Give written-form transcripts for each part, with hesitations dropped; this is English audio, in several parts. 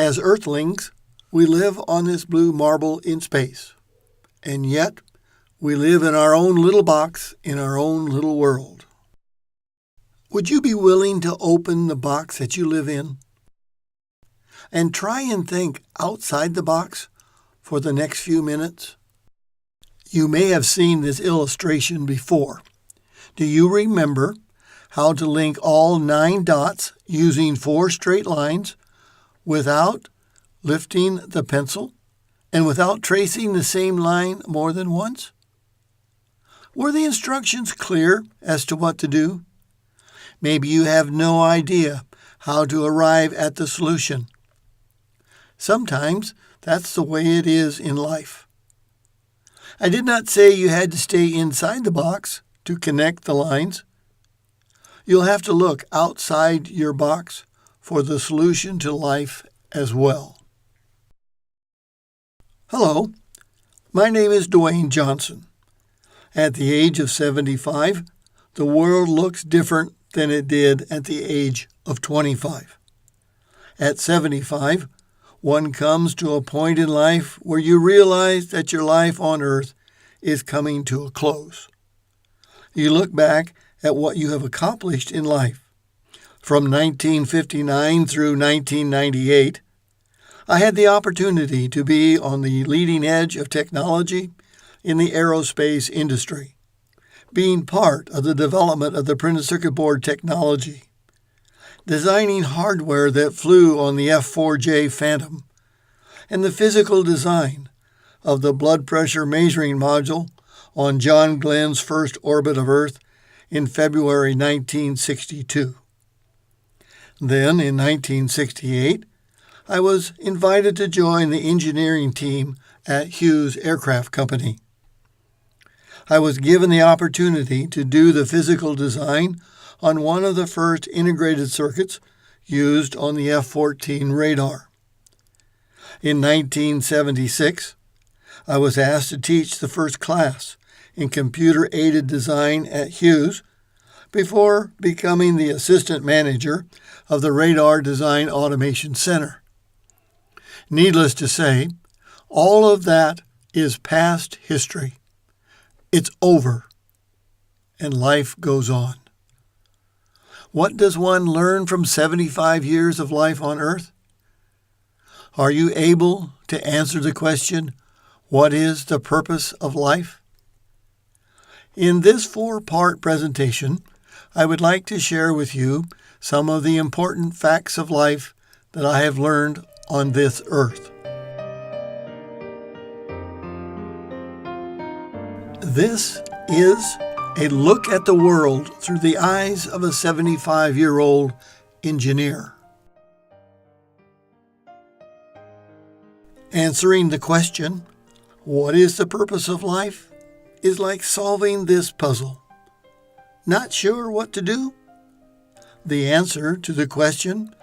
As Earthlings, we live on this blue marble in space, and yet we live in our own little box in our own little world. Would you be willing to open the box that you live in and try and think outside the box for the next few minutes? You may have seen this illustration before. Do you remember how to link all 9 dots using 4 straight lines without lifting the pencil and without tracing the same line more than once? Were the instructions clear as to what to do? Maybe you have no idea how to arrive at the solution. Sometimes that's the way it is in life. I did not say you had to stay inside the box to connect the lines. You'll have to look outside your box for the solution to life as well. Hello, my name is Dwayne Johnson. At the age of 75, the world looks different than it did at the age of 25. At 75, one comes to a point in life where you realize that your life on earth is coming to a close. You look back at what you have accomplished in life. From 1959 through 1998, I had the opportunity to be on the leading edge of technology in the aerospace industry, being part of the development of the printed circuit board technology, designing hardware that flew on the F-4J Phantom, and the physical design of the blood pressure measuring module on John Glenn's first orbit of Earth in February 1962. Then, in 1968, I was invited to join the engineering team at Hughes Aircraft Company. I was given the opportunity to do the physical design on one of the first integrated circuits used on the F-14 radar. In 1976, I was asked to teach the first class in computer-aided design at Hughes before becoming the assistant manager of the Radar Design Automation Center. Needless to say, all of that is past history. It's over, and life goes on. What does one learn from 75 years of life on Earth? Are you able to answer the question, what is the purpose of life? In this 4-part presentation, I would like to share with you some of the important facts of life that I have learned on this earth. This is a look at the world through the eyes of a 75-year-old engineer. Answering the question, what is the purpose of life, is like solving this puzzle. Not sure what to do? The answer to the question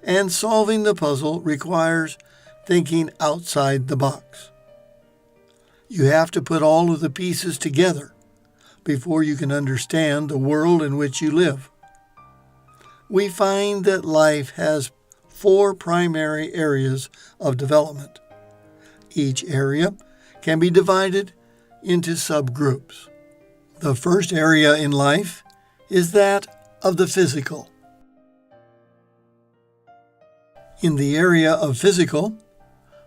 and solving the puzzle requires thinking outside the box. You have to put all of the pieces together before you can understand the world in which you live. We find that life has 4 primary areas of development. Each area can be divided into subgroups. The first area in life is that of the physical. In the area of physical,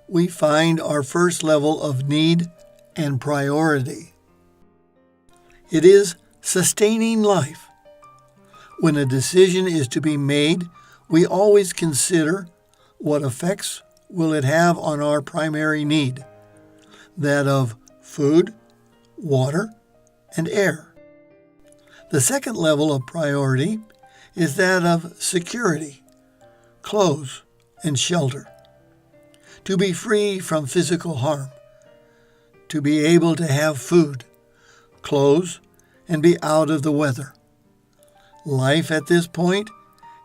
we find our first level of need and priority. It is sustaining life. When a decision is to be made, we always consider what effects will it have on our primary need, that of food, water, and air. The second level of priority is that of security, clothes, and shelter. To be free from physical harm, to be able to have food, clothes, and be out of the weather. Life at this point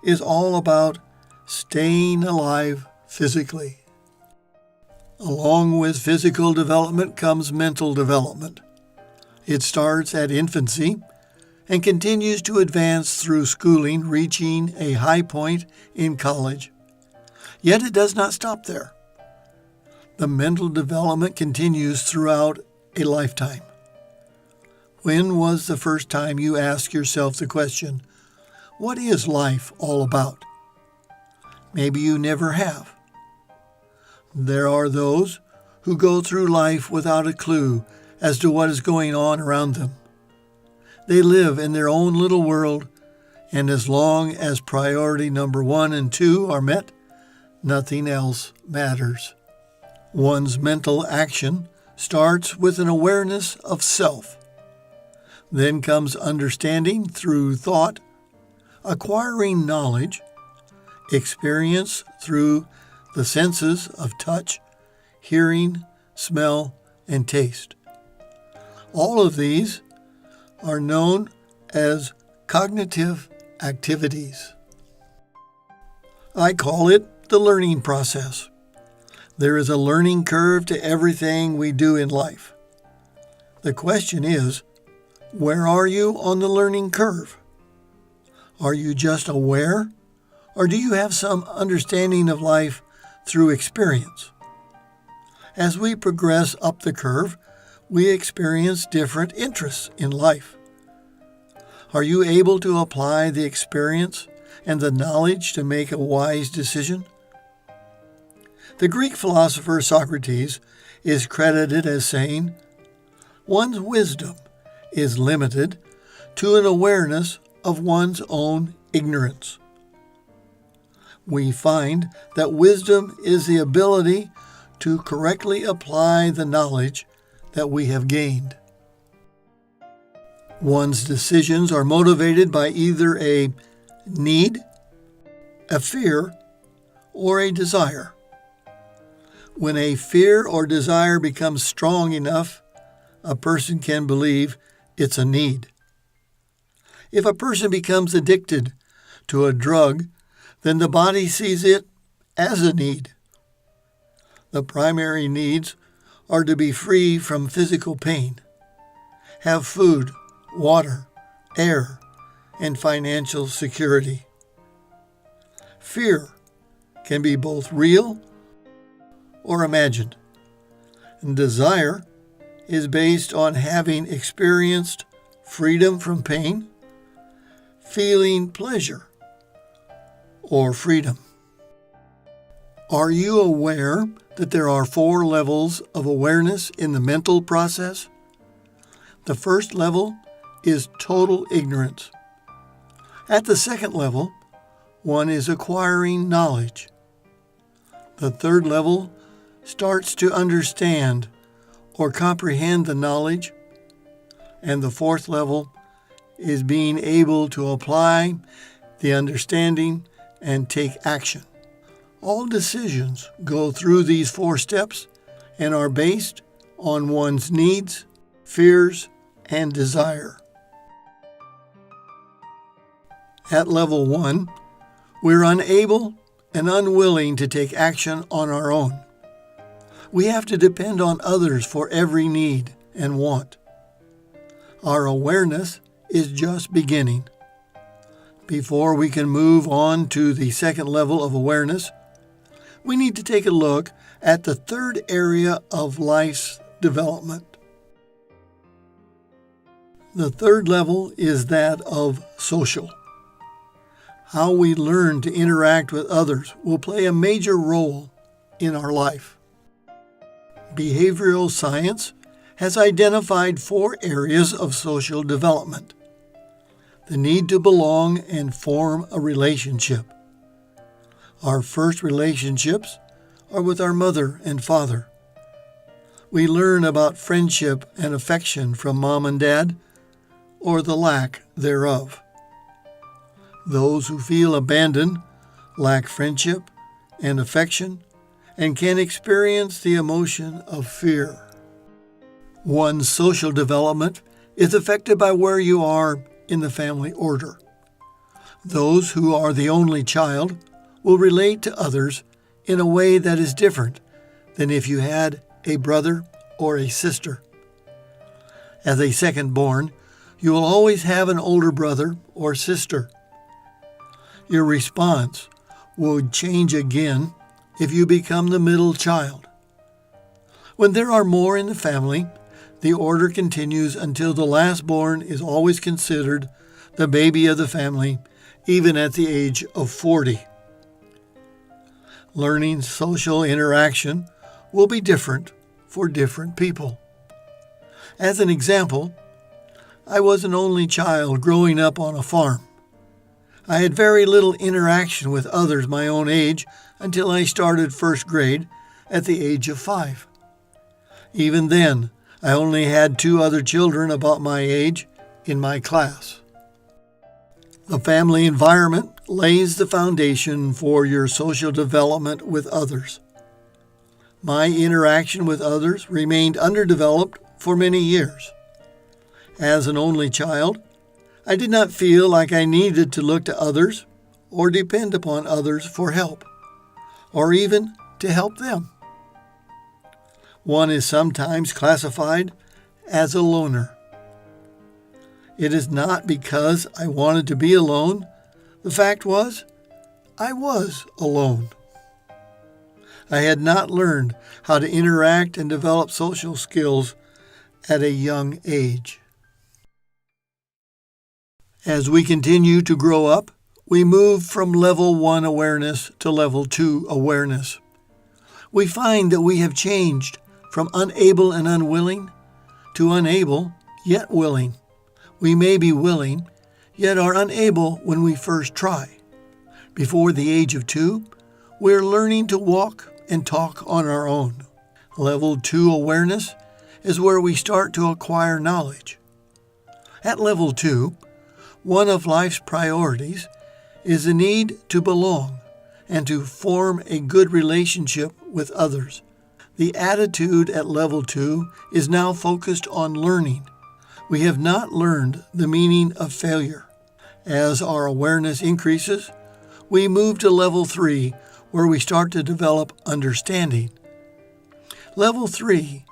is all about staying alive physically. Along with physical development comes mental development. It starts at infancy and continues to advance through schooling, reaching a high point in college. Yet it does not stop there. The mental development continues throughout a lifetime. When was the first time you asked yourself the question, what is life all about? Maybe you never have. There are those who go through life without a clue as to what is going on around them. They live in their own little world, and as long as priority number 1 and 2 are met, nothing else matters. One's mental action starts with an awareness of self. Then comes understanding through thought, acquiring knowledge, experience through the senses of touch, hearing, smell, and taste. All of these are known as cognitive activities. I call it the learning process. There is a learning curve to everything we do in life. The question is, where are you on the learning curve? Are you just aware, or do you have some understanding of life through experience? As we progress up the curve, we experience different interests in life. Are you able to apply the experience and the knowledge to make a wise decision? The Greek philosopher Socrates is credited as saying, "One's wisdom is limited to an awareness of one's own ignorance." We find that wisdom is the ability to correctly apply the knowledge that we have gained. One's decisions are motivated by either a need, a fear, or a desire. When a fear or desire becomes strong enough, a person can believe it's a need. If a person becomes addicted to a drug, then the body sees it as a need. The primary needs are to be free from physical pain, have food, water, air, and financial security. Fear can be both real or imagined, and desire is based on having experienced freedom from pain, feeling pleasure, or freedom. Are you aware that there are 4 levels of awareness in the mental process? The first level is total ignorance. At the second level, one is acquiring knowledge. The third level starts to understand or comprehend the knowledge, and the fourth level is being able to apply the understanding and take action. All decisions go through these 4 steps and are based on one's needs, fears, and desire. At level 1, we're unable and unwilling to take action on our own. We have to depend on others for every need and want. Our awareness is just beginning. Before we can move on to the second level of awareness, we need to take a look at the third area of life's development. The third level is that of social. How we learn to interact with others will play a major role in our life. Behavioral science has identified 4 areas of social development: the need to belong and form a relationship. Our first relationships are with our mother and father. We learn about friendship and affection from mom and dad, or the lack thereof. Those who feel abandoned lack friendship and affection and can experience the emotion of fear. One's social development is affected by where you are in the family order. Those who are the only child will relate to others in a way that is different than if you had a brother or a sister. As a second-born, you will always have an older brother or sister. Your response will change again if you become the middle child. When there are more in the family, the order continues until the last born is always considered the baby of the family, even at the age of 40. Learning social interaction will be different for different people. As an example, I was an only child growing up on a farm. I had very little interaction with others my own age until I started first grade at the age of 5. Even then, I only had 2 other children about my age in my class. The family environment lays the foundation for your social development with others. My interaction with others remained underdeveloped for many years. As an only child, I did not feel like I needed to look to others or depend upon others for help, or even to help them. One is sometimes classified as a loner. It is not because I wanted to be alone. The fact was, I was alone. I had not learned how to interact and develop social skills at a young age. As we continue to grow up, we move from level 1 awareness to level 2 awareness. We find that we have changed from unable and unwilling to unable yet willing. We may be willing, yet are unable when we first try. Before the age of 2, we're learning to walk and talk on our own. Level 2 awareness is where we start to acquire knowledge. At level 2, one of life's priorities is the need to belong and to form a good relationship with others. The attitude at level 2 is now focused on learning. We have not learned the meaning of failure. As our awareness increases, we move to level 3, where we start to develop understanding. Level 3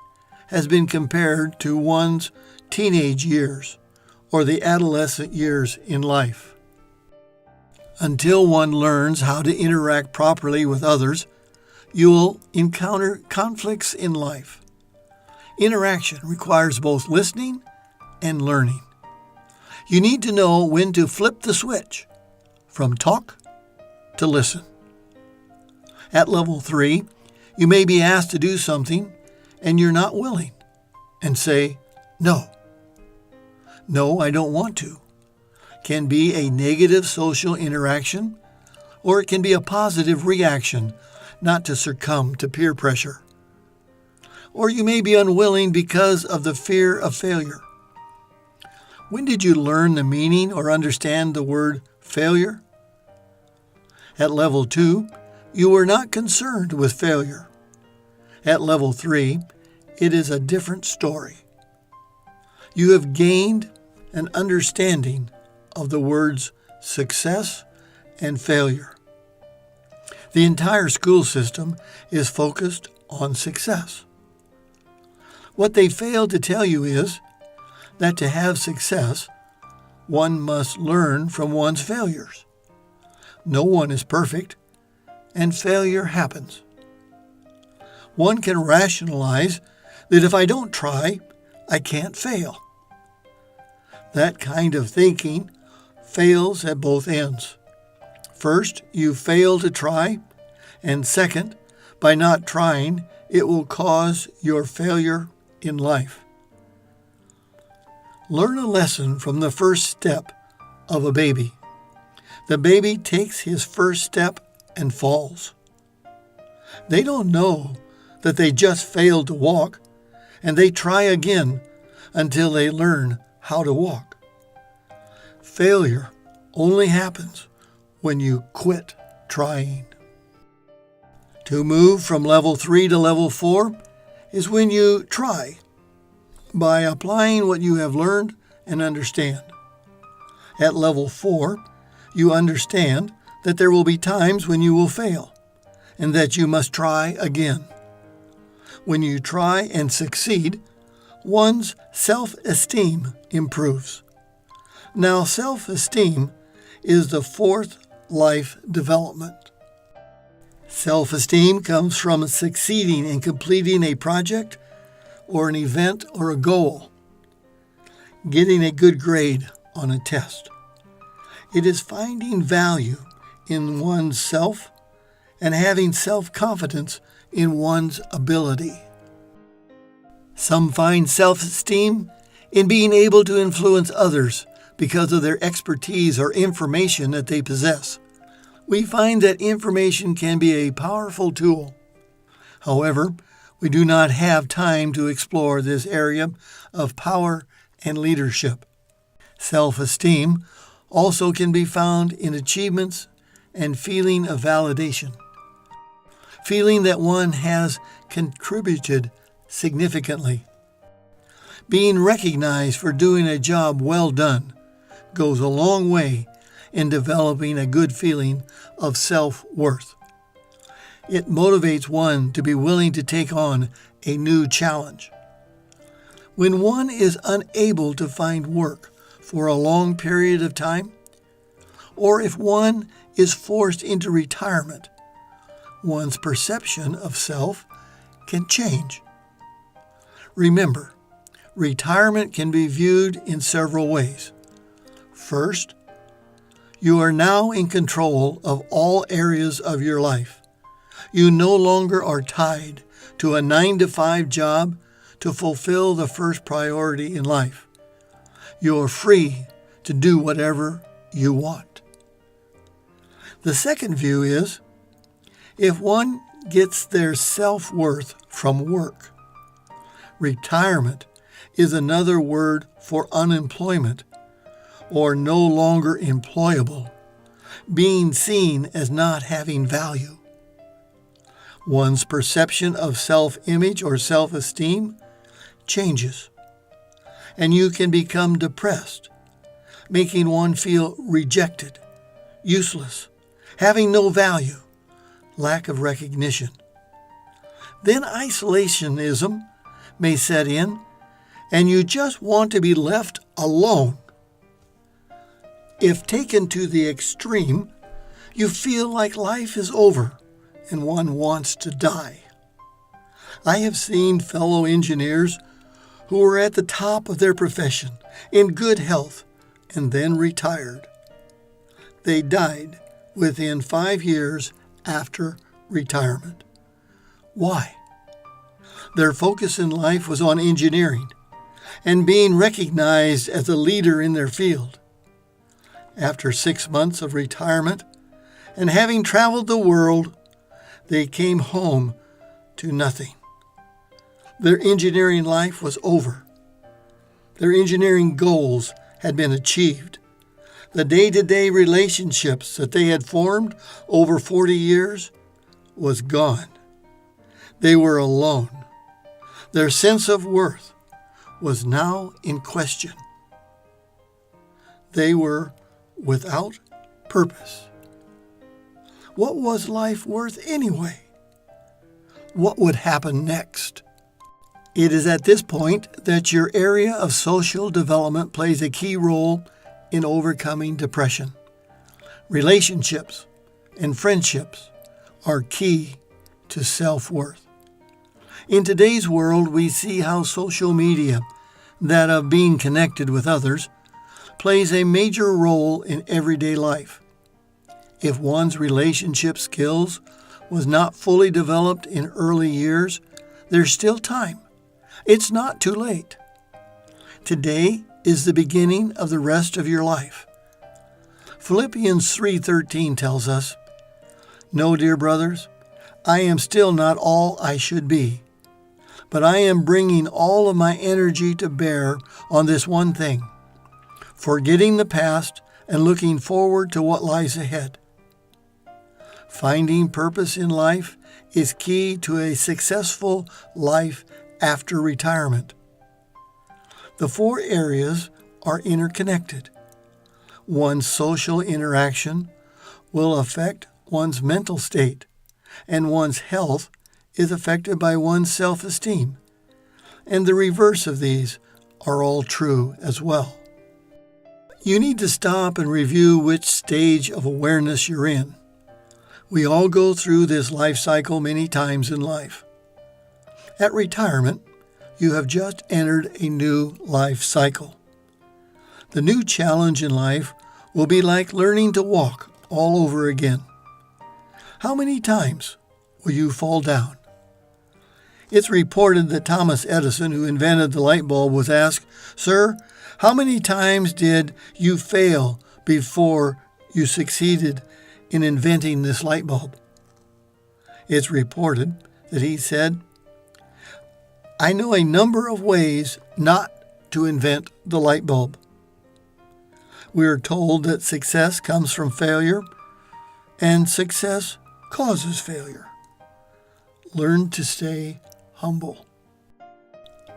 has been compared to one's teenage years or the adolescent years in life. Until one learns how to interact properly with others, you'll encounter conflicts in life. Interaction requires both listening and learning. You need to know when to flip the switch from talk to listen. At level 3, you may be asked to do something and you're not willing and say, "No. No, I don't want to." Can be a negative social interaction, or it can be a positive reaction not to succumb to peer pressure. Or you may be unwilling because of the fear of failure. When did you learn the meaning or understand the word failure? At level 2, you were not concerned with failure. At level 3, it is a different story. You have gained an understanding of the words success and failure. The entire school system is focused on success. What they fail to tell you is that to have success, one must learn from one's failures. No one is perfect, and failure happens. One can rationalize that if I don't try, I can't fail. That kind of thinking fails at both ends. First, you fail to try, and second, by not trying, it will cause your failure in life. Learn a lesson from the first step of a baby. The baby takes his first step and falls. They don't know that they just failed to walk, and they try again until they learn how to walk. Failure only happens when you quit trying. To move from level 3 to level 4 is when you try by applying what you have learned and understand. At level 4, you understand that there will be times when you will fail and that you must try again. When you try and succeed, one's self-esteem improves. Now, self-esteem is the 4th life development. Self-esteem comes from succeeding in completing a project or an event or a goal, getting a good grade on a test. It is finding value in one's self and having self-confidence in one's ability. Some find self-esteem in being able to influence others because of their expertise or information that they possess. We find that information can be a powerful tool. However, we do not have time to explore this area of power and leadership. Self-esteem also can be found in achievements and feeling of validation. Feeling that one has contributed significantly. Being recognized for doing a job well done goes a long way in developing a good feeling of self-worth. It motivates one to be willing to take on a new challenge. When one is unable to find work for a long period of time, or if one is forced into retirement, one's perception of self can change. Remember, retirement can be viewed in several ways. First, you are now in control of all areas of your life. You no longer are tied to a 9-to-5 job to fulfill the first priority in life. You are free to do whatever you want. The second view is, if one gets their self-worth from work. Retirement is another word for unemployment, or no longer employable, being seen as not having value. One's perception of self-image or self-esteem changes, and you can become depressed, making one feel rejected, useless, having no value, lack of recognition. Then isolationism may set in, and you just want to be left alone. If taken to the extreme, you feel like life is over and one wants to die. I have seen fellow engineers who were at the top of their profession, in good health, and then retired. They died within 5 years after retirement. Why? Their focus in life was on engineering and being recognized as a leader in their field. After 6 months of retirement and having traveled the world, they came home to nothing. Their engineering life was over. Their engineering goals had been achieved. The day-to-day relationships that they had formed over 40 years was gone. They were alone. Their sense of worth was now in question. They were without purpose. What was life worth anyway? What would happen next? It is at this point that your area of social development plays a key role in overcoming depression. Relationships and friendships are key to self-worth. In today's world, we see how social media, that of being connected with others, plays a major role in everyday life. If one's relationship skills was not fully developed in early years, there's still time. It's not too late. Today is the beginning of the rest of your life. Philippians 3:13 tells us, "No, dear brothers, I am still not all I should be, but I am bringing all of my energy to bear on this one thing, forgetting the past and looking forward to what lies ahead." Finding purpose in life is key to a successful life after retirement. The 4 areas are interconnected. One's social interaction will affect one's mental state, and one's health is affected by one's self-esteem. And the reverse of these are all true as well. You need to stop and review which stage of awareness you're in. We all go through this life cycle many times in life. At retirement, you have just entered a new life cycle. The new challenge in life will be like learning to walk all over again. How many times will you fall down? It's reported that Thomas Edison, who invented the light bulb, was asked, "Sir, how many times did you fail before you succeeded in inventing this light bulb?" It's reported that he said, "I know a number of ways not to invent the light bulb." We are told that success comes from failure, and success causes failure. Learn to stay humble.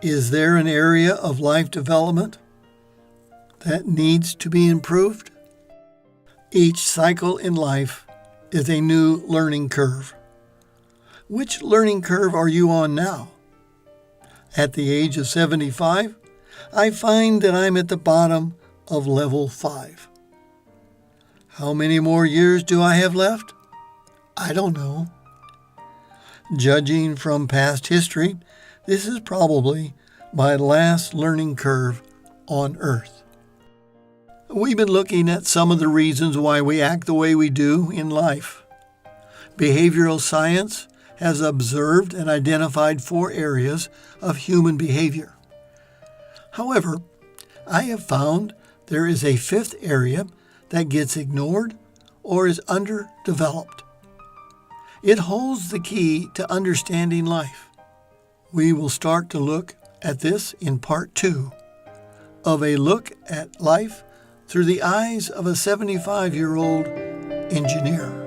Is there an area of life development that needs to be improved? Each cycle in life is a new learning curve. Which learning curve are you on now? At the age of 75, I find that I'm at the bottom of level 5. How many more years do I have left? I don't know. Judging from past history, this is probably my last learning curve on Earth. We've been looking at some of the reasons why we act the way we do in life. Behavioral science has observed and identified 4 areas of human behavior. However, I have found there is a 5th area that gets ignored or is underdeveloped. It holds the key to understanding life. We will start to look at this in part 2 of a look at life through the eyes of a 75-year-old engineer.